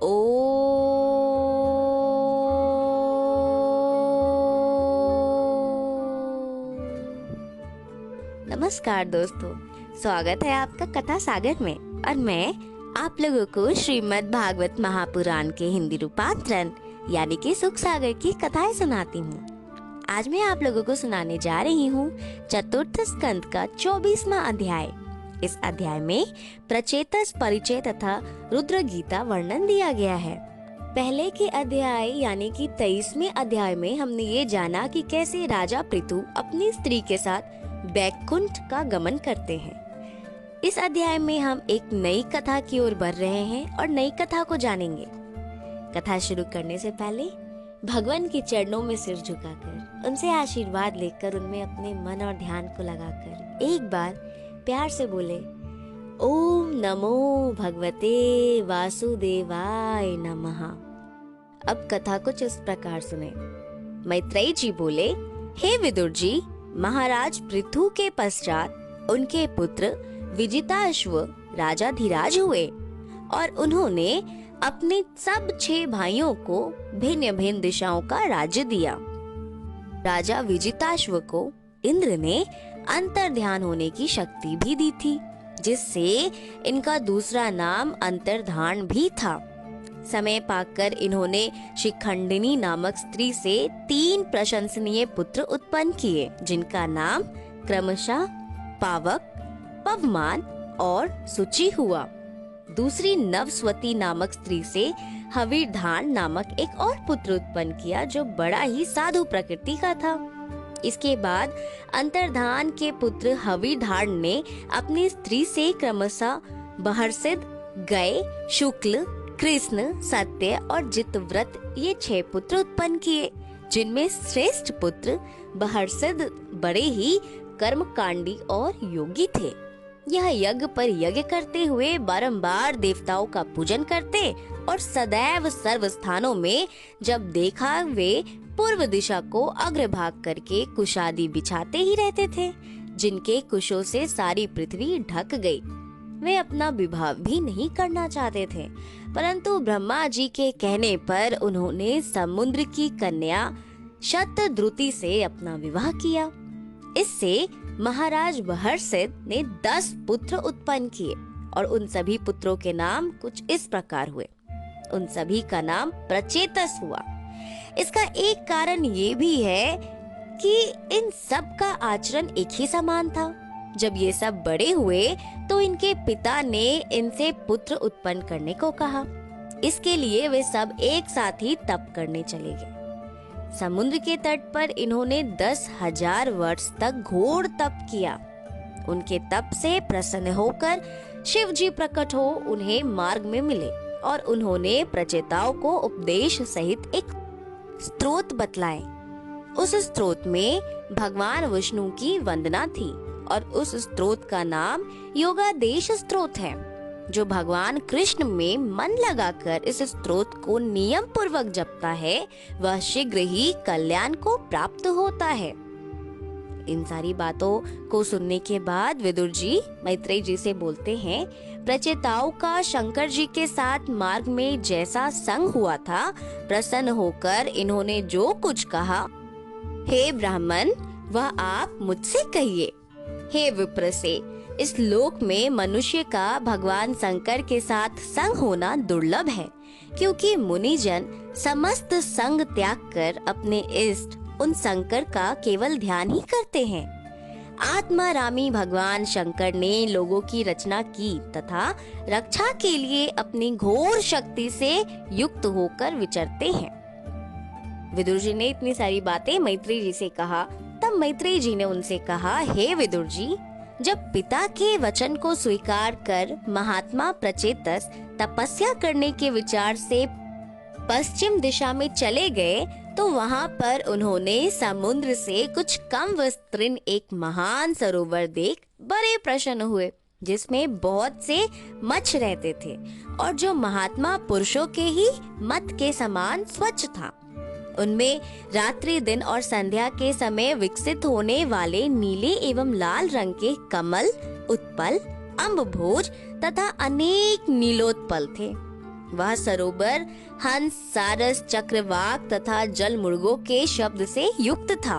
ओ नमस्कार दोस्तों, स्वागत है आपका कथा सागर में। और मैं आप लोगों को श्रीमद् भागवत महापुराण के हिंदी रूपांतरण यानी कि सुख सागर की कथाएं सुनाती हूँ। आज मैं आप लोगों को सुनाने जा रही हूँ चतुर्थ स्कंद का 24वां अध्याय। इस अध्याय में प्रचेतस परिचय तथा रुद्र गीता वर्णन दिया गया है। पहले के अध्याय यानी कि 23वें अध्याय में हमने ये जाना कि कैसे राजा पृथु अपनी स्त्री के साथ बैकुंठ का गमन करते हैं। इस अध्याय में हम एक नई कथा की ओर बढ़ रहे हैं और नई कथा को जानेंगे। कथा शुरू करने से पहले भगवान के चरणों में सिर झुकाकर, उनसे आशीर्वाद लेकर, उनमें अपने मन और ध्यान को लगाकर एक बार प्यार से बोले, ओम नमो भगवते वासुदेवाय नमः। अब कथा कुछ इस प्रकार सुने। मैत्रेयी जी बोले, हे विदुर जी, महाराज पृथु के पश्चात उनके पुत्र विजिताश्व राजाधिराज हुए और उन्होंने अपने सब 6 भाइयों को भिन्न भिन्न दिशाओं का राज्य दिया। राजा विजिताश्व को इंद्र ने अंतर्ध्यान होने की शक्ति भी दी थी, जिससे इनका दूसरा नाम अंतर्धान भी था। समय पाकर इन्होंने शिखंडिनी नामक स्त्री से 3 प्रशंसनीय पुत्र उत्पन्न किए, जिनका नाम क्रमशः पावक, पवमान और सुचि हुआ। दूसरी नवस्वती नामक स्त्री से हविर्धान नामक एक और पुत्र उत्पन्न किया, जो बड़ा ही साधु प्रकृति का था। इसके बाद अंतर्धान के पुत्र हविर्धान ने अपनी स्त्री से क्रमशः बहर्षिद, गय, शुक्ल, कृष्ण, सत्य और जितव्रत ये 6 पुत्र उत्पन्न किए, जिनमें श्रेष्ठ पुत्र बहर्षिद बड़े ही कर्मकांडी और योगी थे। यह यज्ञ पर यज्ञ करते हुए बारंबार देवताओं का पूजन करते और सदैव सर्व स्थानों में जब देखा वे पूर्व दिशा को अग्रभाग करके कुशादि बिछाते ही रहते थे, जिनके कुशों से सारी पृथ्वी ढक गई। वे अपना विवाह भी नहीं करना चाहते थे, परंतु ब्रह्मा जी के कहने पर उन्होंने समुद्र की कन्या शतद्रुति से अपना विवाह किया। इससे महाराज बहर्षिद ने 10 पुत्र उत्पन्न किए और उन सभी पुत्रों के नाम कुछ इस प्रकार हुए। उन सभी का नाम प्रचेतस हुआ। इसका एक कारण ये भी है कि इन सब का आचरण एक ही समान था। जब ये सब बड़े हुए तो इनके पिता ने इनसे पुत्र उत्पन्न करने को कहा। इसके लिए वे सब एक साथ ही तप करने चले गए। समुद्र के तट पर इन्होंने 10,000 वर्ष तक घोर तप किया। उनके तप से प्रसन्न होकर शिव जी प्रकट हो उन्हें मार्ग में मिले और उन्होंने प्रचेताओं को उपदेश सहित एक स्तोत्र बतलाए। उस स्तोत्र में भगवान विष्णु की वंदना थी और उस स्तोत्र का नाम योगादेश स्तोत्र है। जो भगवान कृष्ण में मन लगाकर इस स्तोत्र को नियम पूर्वक जपता है, वह शीघ्र ही कल्याण को प्राप्त होता है। इन सारी बातों को सुनने के बाद विदुर जी मैत्रेयी जी से बोलते हैं, प्रचेताओं का शंकर जी के साथ मार्ग में जैसा संग हुआ था, प्रसन्न होकर इन्होंने जो कुछ कहा, हे ब्राह्मण, वह आप मुझसे कहिए। हे विप्र से, इस लोक में मनुष्य का भगवान शंकर के साथ संग होना दुर्लभ है, क्योंकि मुनिजन समस्त संग त्याग कर अपने इष्ट उन शंकर का केवल ध्यान ही करते हैं। आत्मारामी भगवान शंकर ने लोगों की रचना की तथा रक्षा के लिए अपनी घोर शक्ति से युक्त होकर विचरते हैं। विदुर जी ने इतनी सारी बातें मैत्रेयी जी से कहा। तब मैत्रेयी जी ने उनसे कहा, हे विदुर जी, जब पिता के वचन को स्वीकार कर महात्मा प्रचेतस तपस्या करने के विचार से पश्चिम दिशा में चले गए, तो वहां पर उन्होंने समुद्र से कुछ कम विस्तीर्ण एक महान सरोवर देख बड़े प्रसन्न हुए, जिसमें बहुत से मच्छ रहते थे और जो महात्मा पुरुषों के ही मत के समान स्वच्छ था। उनमें रात्रि, दिन और संध्या के समय विकसित होने वाले नीले एवं लाल रंग के कमल, उत्पल, अम्बभोज तथा अनेक नीलोत्पल थे। वह सरोवर हंस, सारस, चक्रवाक तथा जलमुर्गों के शब्द से युक्त था।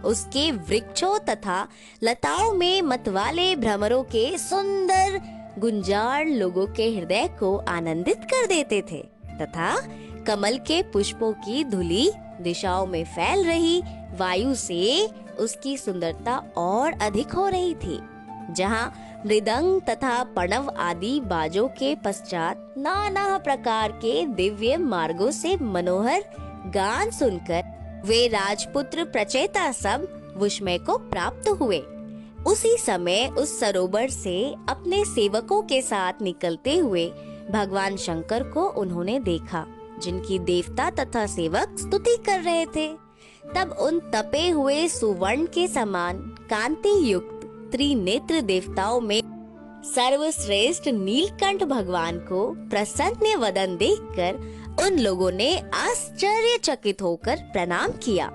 उसके वृक्षों तथा लताओं में मतवाले भ्रमरों के सुंदर गुंजार लोगों के हृदय को आनंदित कर देते थे तथा कमल के पुष्पों की धूली दिशाओं में फैल रही वायु से उसकी सुंदरता और अधिक हो रही थी। जहाँ मृदंग तथा प्रणव आदि बाजों के पश्चात नाना प्रकार के दिव्य मार्गों से मनोहर गान सुनकर वे राजपुत्र प्रचेता सब विस्मय को प्राप्त हुए। उसी समय उस सरोवर से अपने सेवकों के साथ निकलते हुए भगवान शंकर को उन्होंने देखा, जिनकी देवता तथा सेवक स्तुति कर रहे थे। तब उन तपे हुए सुवर्ण के समान कांति युक्त त्रिनेत्र देवताओं में सर्वश्रेष्ठ नीलकंठ भगवान को प्रसन्न वदन देखकर उन लोगों ने आश्चर्यचकित होकर प्रणाम किया।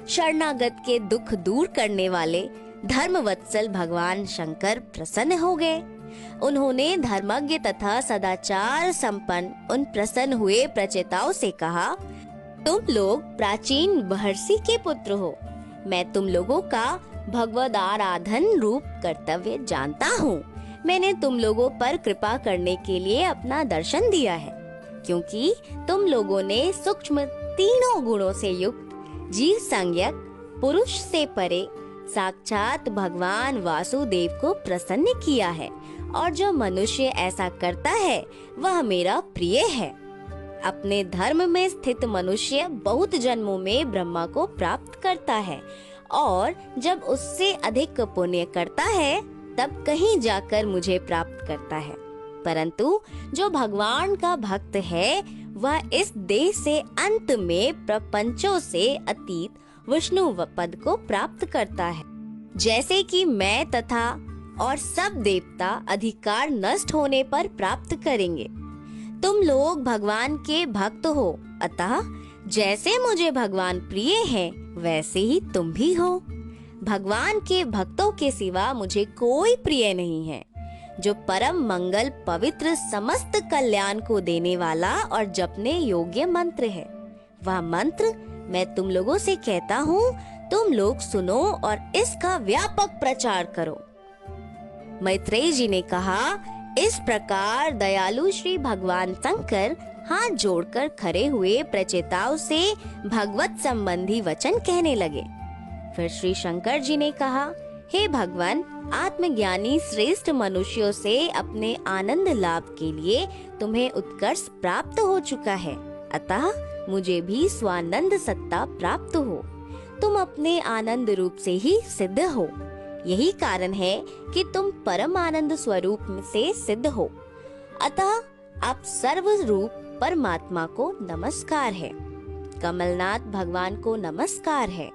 शरणागत के दुख दूर करने वाले धर्मवत्सल भगवान शंकर प्रसन्न हो गए। उन्होंने धर्मज्ञ तथा सदाचार संपन्न उन प्रसन्न हुए प्रचेताओं से कहा, तुम लोग प्राचीन महर्षि के पुत्र हो। मैं तुम लोगों का भगवद आराधन रूप कर्तव्य जानता हूँ। मैंने तुम लोगों पर कृपा करने के लिए अपना दर्शन दिया है, क्योंकि तुम लोगों ने सूक्ष्म तीनों गुणों से युक्त जीव संज्ञक पुरुष से परे साक्षात भगवान वासुदेव को प्रसन्न किया है, और जो मनुष्य ऐसा करता है वह मेरा प्रिय है। अपने धर्म में स्थित मनुष्य बहुत जन्मों में ब्रह्मा को प्राप्त करता है, और जब उससे अधिक पुण्य करता है तब कहीं जाकर मुझे प्राप्त करता है। परंतु जो भगवान का भक्त है वह इस देह से अंत में प्रपंचों से अतीत विष्णु पद को प्राप्त करता है। जैसे कि मैं तथा और सब देवता अधिकार नष्ट होने पर प्राप्त करेंगे। तुम लोग भगवान के भक्त हो, अतः जैसे मुझे भगवान प्रिय है वैसे ही तुम भी हो। भगवान के भक्तों के सिवा मुझे कोई प्रिय नहीं है। जो परम मंगल पवित्र समस्त कल्याण को देने वाला और जपने योग्य मंत्र है, वह मंत्र मैं तुम लोगों से कहता हूँ, तुम लोग सुनो और इसका व्यापक प्रचार करो। मैत्रेय जी ने कहा, इस प्रकार दयालु श्री भगवान शंकर हाथ जोड़कर खड़े हुए प्रचेताओं से भगवत संबंधी वचन कहने लगे। फिर श्री शंकर जी ने कहा, हे भगवान, आत्मज्ञानी श्रेष्ठ मनुष्यों से अपने आनंद लाभ के लिए तुम्हें उत्कर्ष प्राप्त हो चुका है, अतः मुझे भी स्वानंद सत्ता प्राप्त हो। तुम अपने आनंद रूप से ही सिद्ध हो। यही कारण है कि तुम परम आनंद स्वरूप से सिद्ध हो। अतः आप सर्व रूप परमात्मा को नमस्कार है। कमलनाथ भगवान को नमस्कार है।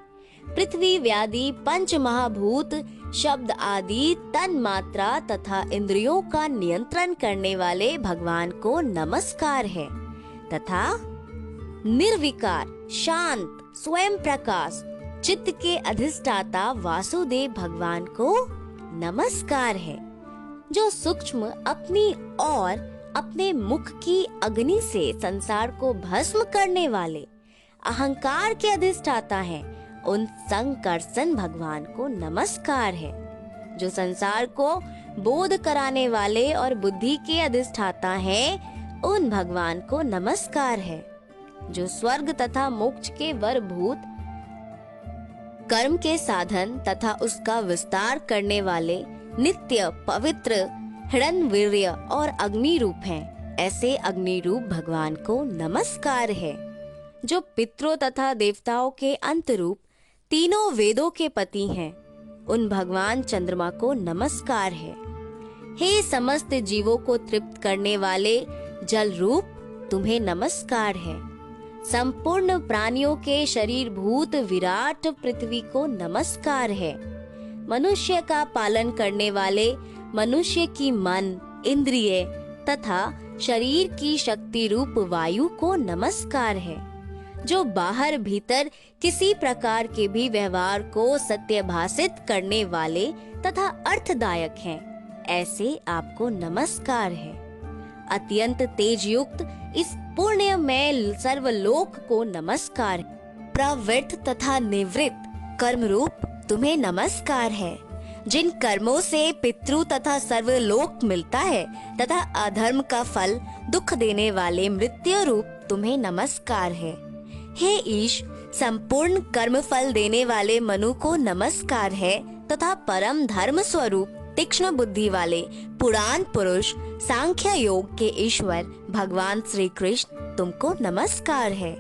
पृथ्वी व्याधि पंच महाभूत शब्द आदि तन मात्रा तथा इंद्रियों का नियंत्रण करने वाले भगवान को नमस्कार है तथा निर्विकार शांत स्वयं प्रकाश चित्त के अधिष्ठाता वासुदेव भगवान को नमस्कार है। जो सूक्ष्म अपनी और अपने मुख की अग्नि से संसार को भस्म करने वाले अहंकार के अधिष्ठाता हैं, उन संकर्षण भगवान को नमस्कार है। जो संसार को बोध कराने वाले और बुद्धि के अधिष्ठाता हैं, उन भगवान को नमस्कार है। जो स्वर्ग तथा मोक्ष के वरभूत कर्म के साधन तथा उसका विस्तार करने वाले नित्य पवित्र हिरण्यवीर्य और अग्नि रूप हैं, ऐसे अग्नि रूप भगवान को नमस्कार है। जो पितरों तथा देवताओं के अंत रूप तीनों वेदों के पति हैं, उन भगवान चंद्रमा को नमस्कार है। हे समस्त जीवों को तृप्त करने वाले जल रूप, तुम्हें नमस्कार है। संपूर्ण प्राणियों के शरीर भूत विराट पृथ्वी को नमस्कार है। मनुष्य का पालन करने वाले मनुष्य की मन, इंद्रिय तथा शरीर की शक्ति रूप वायु को नमस्कार है। जो बाहर भीतर किसी प्रकार के भी व्यवहार को सत्यभाषित करने वाले तथा अर्थदायक हैं, ऐसे आपको नमस्कार है। अत्यंत तेज युक्त इस पुण्यमय सर्वलोक को नमस्कार। प्रवृत्त तथा निवृत्त कर्म रूप तुम्हें नमस्कार है। जिन कर्मों से पितृ तथा सर्वलोक मिलता है तथा अधर्म का फल दुख देने वाले मृत्यु रूप तुम्हें नमस्कार है। हे ईश, संपूर्ण कर्म फल देने वाले मनु को नमस्कार है तथा परम धर्म स्वरूप तीक्ष्ण बुद्धि वाले पुराण पुरुष सांख्य योग के ईश्वर भगवान श्री कृष्ण तुमको नमस्कार है।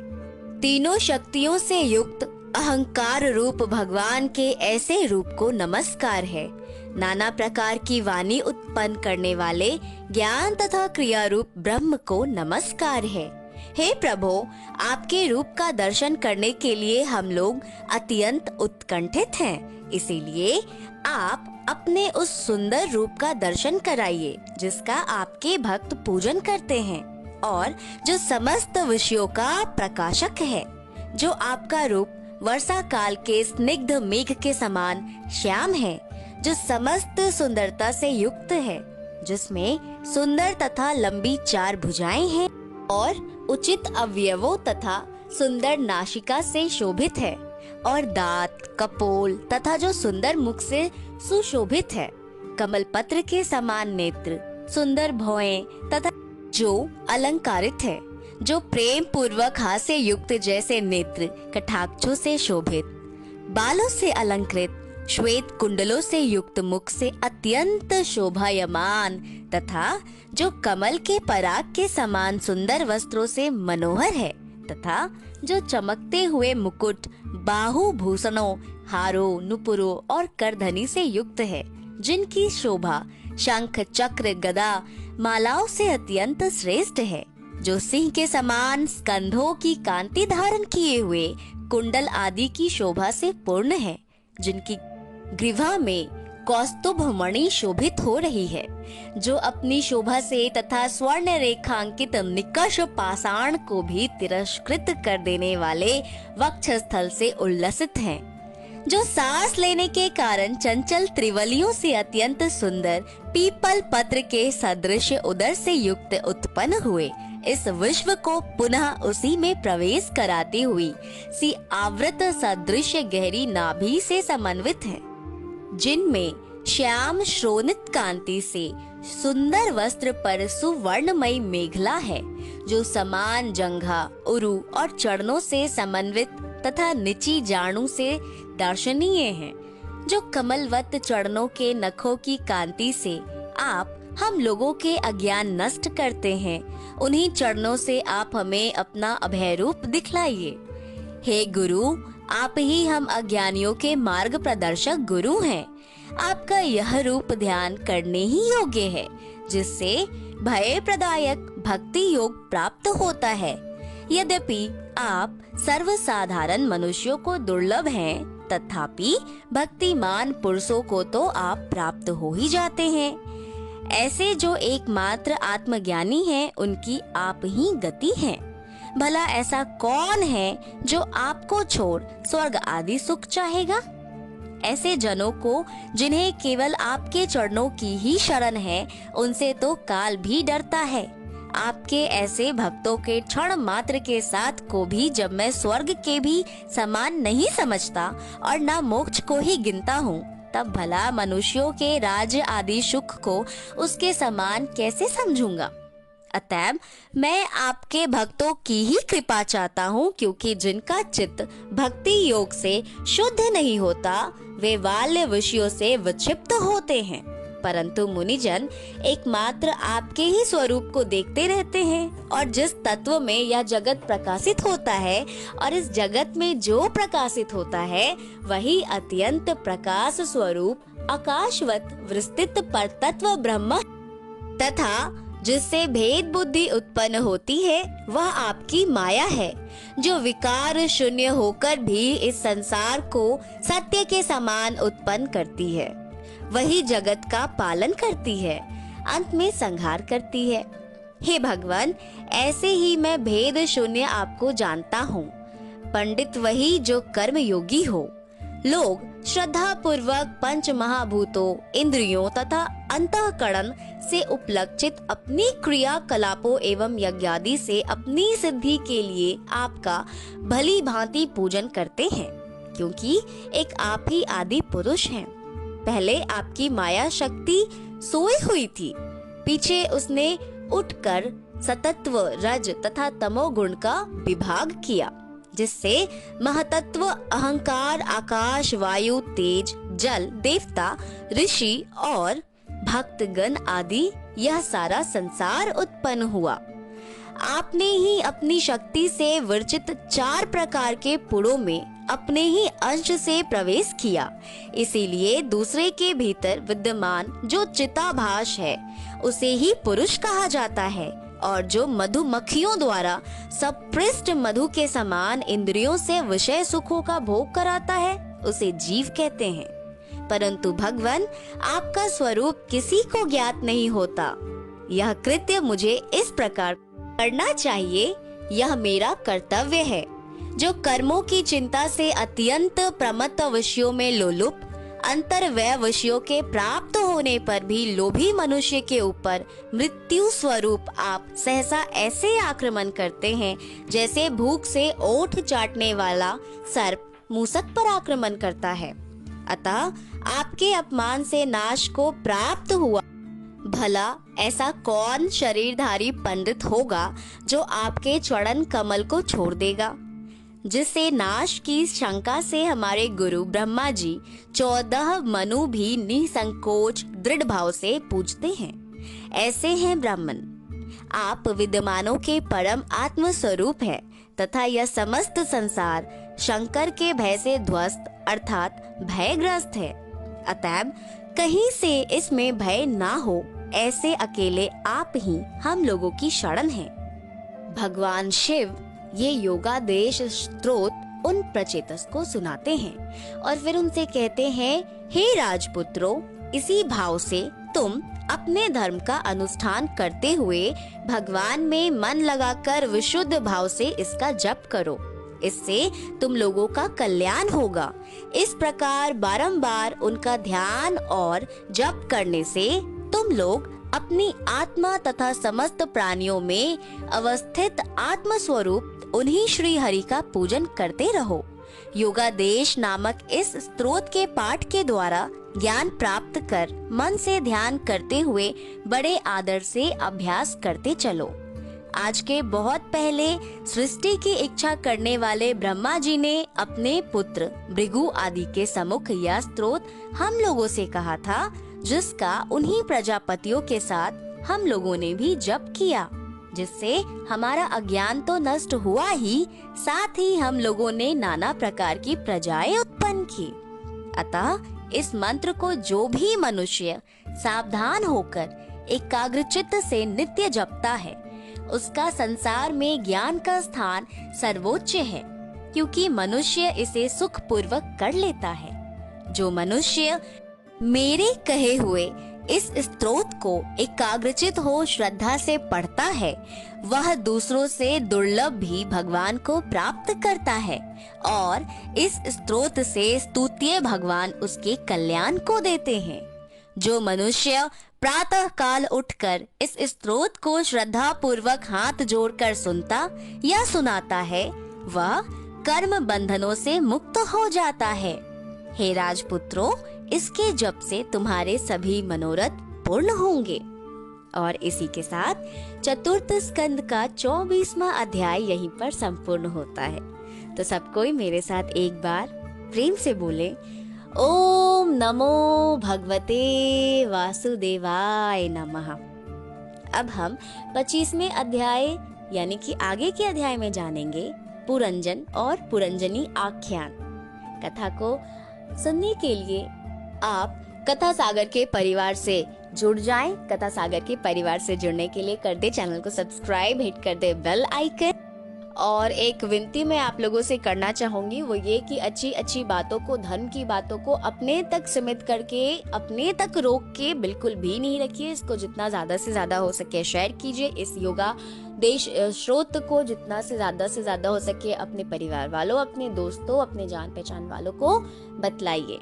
तीनों शक्तियों से युक्त अहंकार रूप भगवान के ऐसे रूप को नमस्कार है। नाना प्रकार की वाणी उत्पन्न करने वाले ज्ञान तथा क्रिया रूप ब्रह्म को नमस्कार है। हे प्रभु, आपके रूप का दर्शन करने के लिए हम लोग अत्यंत उत्कंठित हैं। इसीलिए आप अपने उस सुंदर रूप का दर्शन कराइए जिसका आपके भक्त पूजन करते हैं और जो समस्त विषयों का प्रकाशक है। जो आपका रूप वर्षा काल के स्निग्ध मेघ के समान श्याम है, जो समस्त सुंदरता से युक्त है, जिसमें सुंदर तथा लंबी 4 भुजाएं हैं और उचित अवयवों तथा सुंदर नासिका से शोभित है और दांत, कपोल तथा जो सुंदर मुख से सुशोभित है, कमल पत्र के समान नेत्र, सुंदर भौएं तथा जो अलंकारित है, जो प्रेम पूर्वक हास्य युक्त जैसे नेत्र कटाक्षों से शोभित, बालों से अलंकृत, श्वेत कुंडलों से युक्त मुख से अत्यंत शोभायमान तथा जो कमल के पराग के समान सुंदर वस्त्रों से मनोहर है तथा जो चमकते हुए मुकुट, बाहु भूषणों, हारों, नुपुरों और करधनी से युक्त है, जिनकी शोभा शंख, चक्र, गदा, मालाओं से अत्यंत श्रेष्ठ है, जो सिंह के समान स्कंधों की कांति धारण किए हुए कुंडल आदि की शोभा से पूर्ण है, जिनकी ग्रीवा में कौस्तुभ मणि शोभित हो रही है, जो अपनी शोभा से तथा स्वर्ण रेखांकित निकष पाषाण को भी तिरस्कृत कर देने वाले वक्षस्थल से उल्लसित हैं, जो सांस लेने के कारण चंचल त्रिवलियों से अत्यंत सुंदर पीपल पत्र के सदृश उदर से युक्त उत्पन्न हुए इस विश्व को पुनः उसी में प्रवेश कराती हुई सी आवृत सदृश गहरी नाभि से समन्वित है, जिनमें श्याम श्रोणित कांति से सुंदर वस्त्र पर सुवर्णमयी मेखला है, जो समान जंघा, उरु और चरणों से समन्वित तथा निची जाणु से दर्शनीय है, जो कमलवत चरणों के नखों की कांति से आप हम लोगों के अज्ञान नष्ट करते हैं। उन्हीं चरणों से आप हमें अपना अभय रूप दिखलाइए। हे गुरु, आप ही हम अज्ञानियों के मार्ग प्रदर्शक गुरु हैं। आपका यह रूप ध्यान करने ही योग्य है, जिससे भय प्रदायक भक्ति योग प्राप्त होता है। यद्यपि आप सर्वसाधारण मनुष्यों को दुर्लभ हैं, तथापि भक्तिमान पुरुषों को तो आप प्राप्त हो ही जाते हैं। ऐसे जो एकमात्र आत्मज्ञानी हैं, उनकी आप ही गति है। भला ऐसा कौन है जो आपको छोड़ स्वर्ग आदि सुख चाहेगा? ऐसे जनों को, जिन्हें केवल आपके चरणों की ही शरण है, उनसे तो काल भी डरता है। आपके ऐसे भक्तों के क्षण मात्र के साथ को भी जब मैं स्वर्ग के भी समान नहीं समझता और न मोक्ष को ही गिनता हूँ, तब भला मनुष्यों के राज्य आदि सुख को उसके समान कैसे समझूंगा? अतएव मैं आपके भक्तों की ही कृपा चाहता हूँ, क्योंकि जिनका चित्त भक्ति योग से शुद्ध नहीं होता, वे बाल्य विषयों से विक्षिप्त होते हैं। परंतु मुनिजन एकमात्र आपके ही स्वरूप को देखते रहते हैं, और जिस तत्व में यह जगत प्रकाशित होता है और इस जगत में जो प्रकाशित होता है, वही अत्यंत प्रकाश स्वरूप आकाशवत विस्तृत परतत्व ब्रह्म तथा जिससे भेद बुद्धि उत्पन्न होती है, वह आपकी माया है, जो विकार शून्य होकर भी इस संसार को सत्य के समान उत्पन्न करती है। वही जगत का पालन करती है, अंत में संहार करती है। हे भगवान, ऐसे ही मैं भेद शून्य आपको जानता हूँ। पंडित वही जो कर्म योगी हो, लोग श्रद्धा पूर्वक पंच महाभूतों, इंद्रियों तथा अंतःकरण से उपलक्षित अपनी क्रियाकलापों एवं यज्ञादि से अपनी सिद्धि के लिए आपका भली भांति पूजन करते हैं, क्योंकि एक आप ही आदि पुरुष हैं। पहले आपकी माया शक्ति सोई हुई थी, पीछे उसने उठकर सतत्व, रज तथा तमोगुण का विभाग किया, जिससे महतत्व, अहंकार, आकाश, वायु, तेज, जल, देवता, ऋषि और भक्तगण आदि यह सारा संसार उत्पन्न हुआ। आपने ही अपनी शक्ति से विरचित 4 प्रकार के पुड़ों में अपने ही अंश से प्रवेश किया। इसीलिए दूसरे के भीतर विद्यमान जो चिताभास है उसे ही पुरुष कहा जाता है, और जो मधुमक्खियों द्वारा सपृष्ट मधु के समान इंद्रियों से विषय सुखों का भोग कराता है उसे जीव कहते हैं। परंतु भगवान, आपका स्वरूप किसी को ज्ञात नहीं होता। यह कृत्य मुझे इस प्रकार करना चाहिए, यह मेरा कर्तव्य है। जो कर्मों की चिंता से अत्यंत प्रमत्त विषयों में लोलुप, अंतर्वय विषयों के प्राप्त होने पर भी लोभी मनुष्य के ऊपर मृत्यु स्वरूप आप सहसा ऐसे आक्रमण करते हैं जैसे भूख से ओठ चाटने वाला सर्प मूसक पर आक्रमण करता है। अतः आपके अपमान से नाश को प्राप्त हुआ। भला ऐसा कौन शरीरधारी पंडित होगा जो आपके चरण कमल को छोड़ देगा, जिससे नाश की शंका से हमारे गुरु ब्रह्मा जी 14 मनु भी निसंकोच दृढ़ भाव से पूछते हैं। ऐसे हैं ब्राह्मण, आप विद्यमानों के परम आत्म स्वरूप है तथा यह समस्त संसार शंकर के भय से ध्वस्त अर्थात भयग्रस्त है। अतएव कहीं से इसमें भय ना हो, ऐसे अकेले आप ही हम लोगों की शरण हैं। भगवान शिव ये योगादेश स्तोत्र उन प्रचेतस को सुनाते हैं और फिर उनसे कहते हैं, हे राजपुत्रों, इसी भाव से तुम अपने धर्म का अनुष्ठान करते हुए भगवान में मन लगाकर विशुद्ध भाव से इसका जप करो, इससे तुम लोगों का कल्याण होगा। इस प्रकार बारंबार उनका ध्यान और जप करने से तुम लोग अपनी आत्मा तथा समस्त प्राणियों में अवस्थित आत्म स्वरूप उन्हीं श्री हरि का पूजन करते रहो। योगादेश नामक इस स्तोत्र के पाठ के द्वारा ज्ञान प्राप्त कर मन से ध्यान करते हुए बड़े आदर से अभ्यास करते चलो। आज के बहुत पहले सृष्टि की इच्छा करने वाले ब्रह्मा जी ने अपने पुत्र भृगु आदि के सम्मुख यह स्तोत्र हम लोगों से कहा था, जिसका उन्हीं प्रजापतियों के साथ हम लोगों ने भी जप किया, जिससे हमारा अज्ञान तो नष्ट हुआ ही, साथ ही हम लोगों ने नाना प्रकार की प्रजाएं उत्पन्न की। अतः इस मंत्र को जो भी मनुष्य सावधान होकर एकाग्रचित्त से नित्य जपता है, उसका संसार में ज्ञान का स्थान सर्वोच्च है, क्योंकि मनुष्य इसे सुख पूर्वक कर लेता है। जो मनुष्य मेरे कहे हुए इस स्तोत्र को एकाग्रचित हो श्रद्धा से पढ़ता है, वह दूसरों से दुर्लभ भी भगवान को प्राप्त करता है और इस स्तोत्र से स्तुत्य भगवान उसके कल्याण को देते हैं। जो मनुष्य प्रातः काल उठकर इस स्तोत्र को श्रद्धा पूर्वक हाथ जोड़कर सुनता या सुनाता है, वह कर्म बंधनों से मुक्त हो जाता है। हे राजपुत्रों, इसके जप से तुम्हारे सभी मनोरथ पूर्ण होंगे। और इसी के साथ चतुर्थ स्कंद का 24वां अध्याय यहीं पर संपूर्ण होता है। तो सब कोई मेरे साथ एक बार प्रेम से बोले, ओम नमो भगवते वासुदेवाय नमः। अब हम 25वें अध्याय यानी कि आगे के अध्याय में जानेंगे पुरंजन और पुरंजनी आख्यान। कथा को सुनने के लिए आप कथा सागर के परिवार से जुड़ जाएं। कथा सागर के परिवार से जुड़ने के लिए कर दे चैनल को सब्सक्राइब, हिट कर दे बेल आइकन और एक विनती मैं आप लोगों से करना चाहूंगी, वो ये कि अच्छी अच्छी बातों को, धर्म की बातों को अपने तक सीमित करके, अपने तक रोक के बिल्कुल भी नहीं रखिए। इसको जितना ज्यादा से ज्यादा हो सके शेयर कीजिए। इस योगा देश स्रोत को जितना से ज्यादा हो सके अपने परिवार वालों, अपने दोस्तों, अपने जान पहचान वालों को बतलाइए।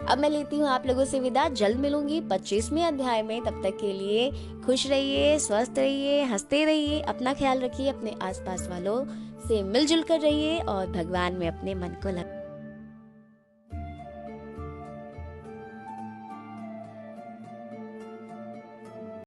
अब मैं लेती हूँ आप लोगों से विदा। जल्द मिलूंगी 25वें अध्याय में। तब तक के लिए खुश रहिए, स्वस्थ रहिए, हंसते रहिए, अपना ख्याल रखिए, अपने आसपास वालों से मिलजुल कर रहिए और भगवान में अपने मन को लगा